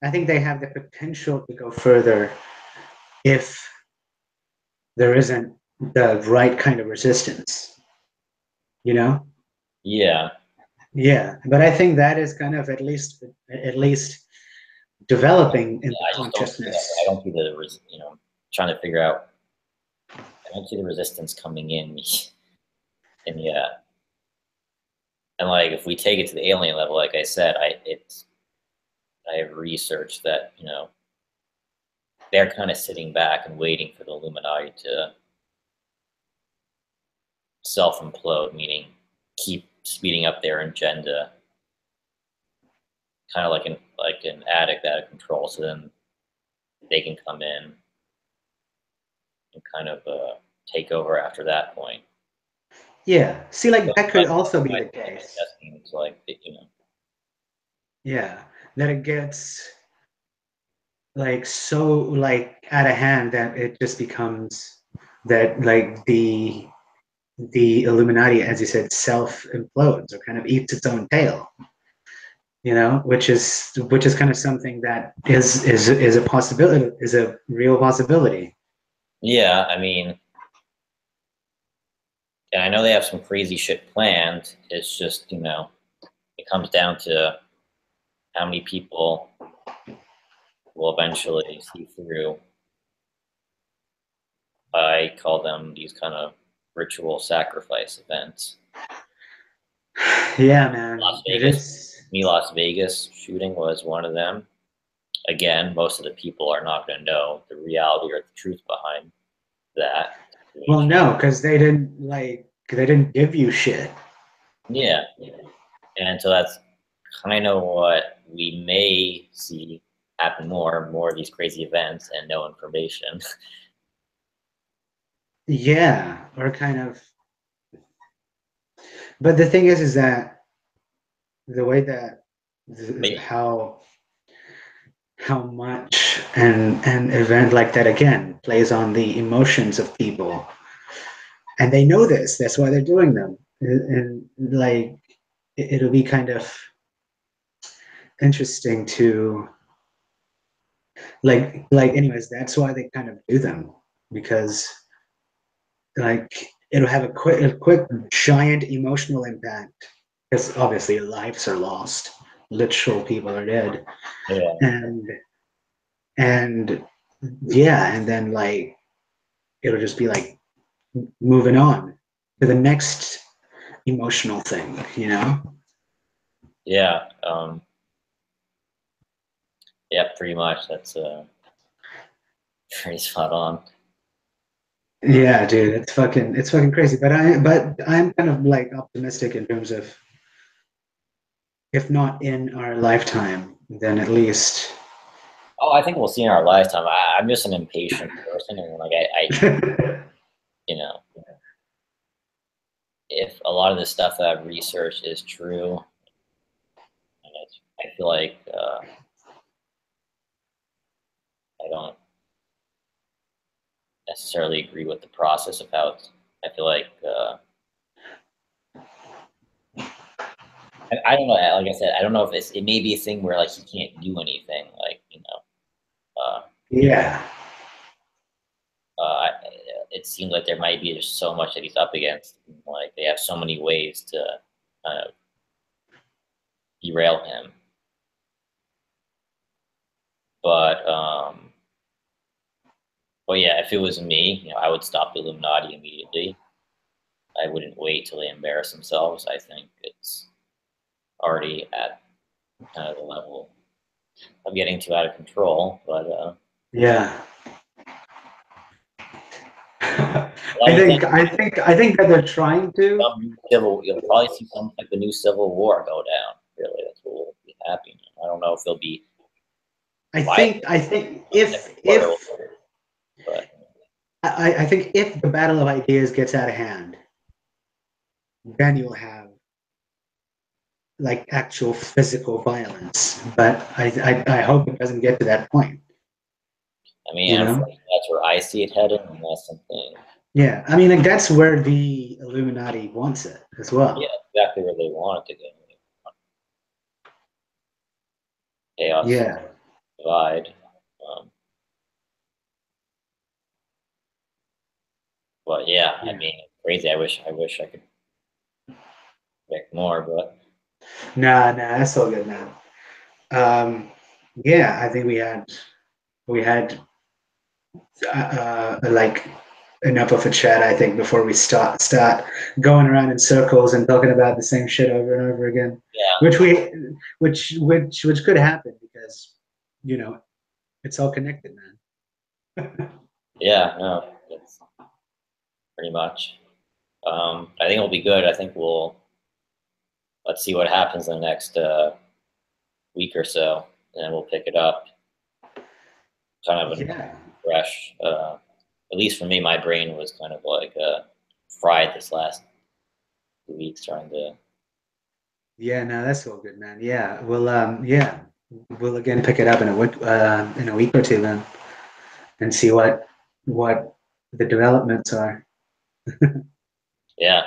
I think they have the potential to go further if there isn't the right kind of resistance, you know? yeah. Yeah, but I think that is kind of at least developing in the I just don't see that. I consciousness. don't see trying to figure out. I don't see the resistance coming in, and yeah, and like if we take it to the alien level, like I said, I have researched that they're kind of sitting back and waiting for the Illuminati to self implode, meaning keep speeding up their agenda, kind of like an addict out of control. So then they can come in and kind of take over after that point. Yeah, see, like So that my, could also be my the time is case. testing. It's like Yeah, that it gets like so like out of hand that it just becomes that like the Illuminati, as you said, self implodes or kind of eats its own tail. You know, which is kind of something that is a possibility, is a real possibility. Yeah, I mean, and I know they have some crazy shit planned. It's just, it comes down to how many people will eventually see through. I call them these kind of ritual sacrifice events. Yeah, man, Las it Vegas, is. me, Las Vegas shooting was one of them. Again, most of the people are not going to know the reality or the truth behind that Well, situation. no, because they didn't give you shit. Yeah, and so that's kind of what we may see happen more of these crazy events and no information. Yeah, or kind of. But the thing is that the way that But how much an event like that again plays on the emotions of people, and they know this. That's why they're doing them, and like it'll be kind of interesting to anyways. That's why they kind of do them because like it'll have a quick giant emotional impact because obviously lives are lost, literal people are dead, yeah, and and yeah, and then like it'll just be like moving on to the next emotional thing, you know. yeah, yeah, pretty much. That's pretty spot on. Yeah, dude, it's fucking crazy, but I'm kind of like optimistic in terms of if not in our lifetime then at least. Oh, I think we'll see in our lifetime. I'm just an impatient person, and like you know, if a lot of the stuff that I've researched is true, and I feel like I don't necessarily agree with the process of how it's. I feel like I don't know. Like I said, I don't know if it may be a thing where like he can't do anything. Like uh, Yeah, uh, it seems like there might be just so much that he's up against. Like they have so many ways to kind of derail him. But yeah, if it was me, I would stop the Illuminati immediately. I wouldn't wait till they embarrass themselves. I think it's already at kind of the level of getting too out of control. But yeah. like you said, I think that they're trying to. you'll probably see some type of new civil war go down. Really, that's what will be happening. I don't know if they'll be violent, I think or if but I think if the battle of ideas gets out of hand, then you'll have like actual physical violence. But I hope it doesn't get to that point. I mean, You know? unfortunately, that's where I see it heading, and that's something. Yeah. I mean, like that's where the Illuminati wants it as Yeah, well. exactly where they want it to go. Chaos Yeah. divide. Um, but yeah, I Yeah. mean, crazy. I wish I could pick more, but Nah, that's all good, man. Yeah, I think we had like enough of a chat. I think before we start going around in circles and talking about the same shit over and over again, yeah, which we which could happen because you know it's all connected, man. yeah, no, that's pretty much. I think it'll be good. I think let's see what happens in the next week or so, and then we'll pick it up. Kind of a Yeah, fresh. At least for me, my brain was kind of like fried this last 2 weeks trying to. yeah, no, that's all good, man. Yeah, well, yeah. we'll again pick it up in a week or two then, and see what the developments are. Yeah.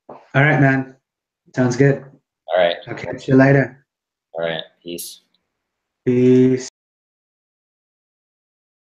All right, man. Sounds good. All right. I'll catch you later. All right. Peace. Peace.